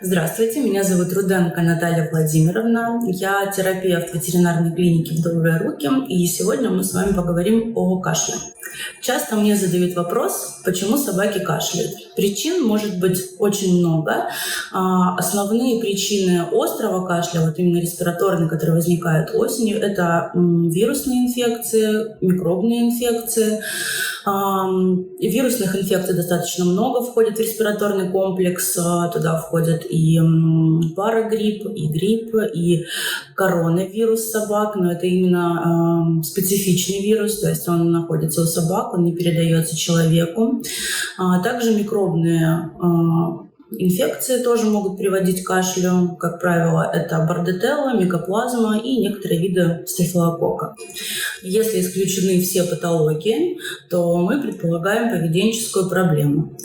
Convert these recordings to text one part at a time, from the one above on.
Здравствуйте, меня зовут Руденко Наталья Владимировна. Я терапевт ветеринарной клиники «В добрые руки», и сегодня мы с вами поговорим о кашле. Часто мне задают вопрос, почему собаки кашляют. Причин может быть очень много. Основные причины острого кашля, вот именно респираторные, которые возникают осенью, это вирусные инфекции, микробные инфекции. Вирусных инфекций достаточно много входит в респираторный комплекс. Туда входят и парагрипп, и грипп, и коронавирус собак, но это именно специфичный вирус, то есть он находится у собак, он не передается человеку. Также микробные инфекции тоже могут приводить к кашлю. Как правило, это бордетелла, микоплазма и некоторые виды стафилококка. Если исключены все патологии, то мы предполагаем поведенческую проблему.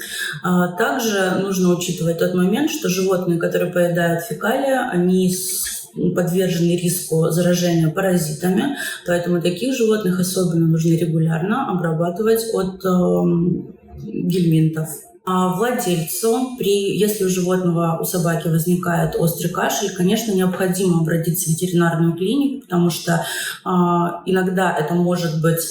Также нужно учитывать тот момент, что животные, которые поедают фекалии, они подвержены риску заражения паразитами, поэтому таких животных особенно нужно регулярно обрабатывать от гельминтов. Владельцу, если у животного, у собаки возникает острый кашель, конечно, необходимо обратиться в ветеринарную клинику, потому что иногда это может быть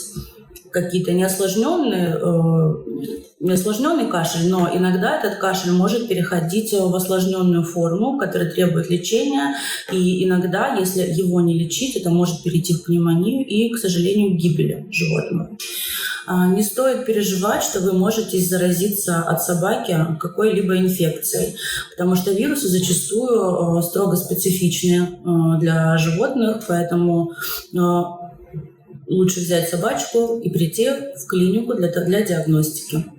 какие-то неосложненный кашель, но иногда этот кашель может переходить в осложненную форму, которая требует лечения, и иногда, если его не лечить, это может перейти в пневмонию и, к сожалению, к гибели животного. Не стоит переживать, что вы можете заразиться от собаки какой-либо инфекцией, потому что вирусы зачастую строго специфичны для животных, поэтому лучше взять собачку и прийти в клинику для диагностики.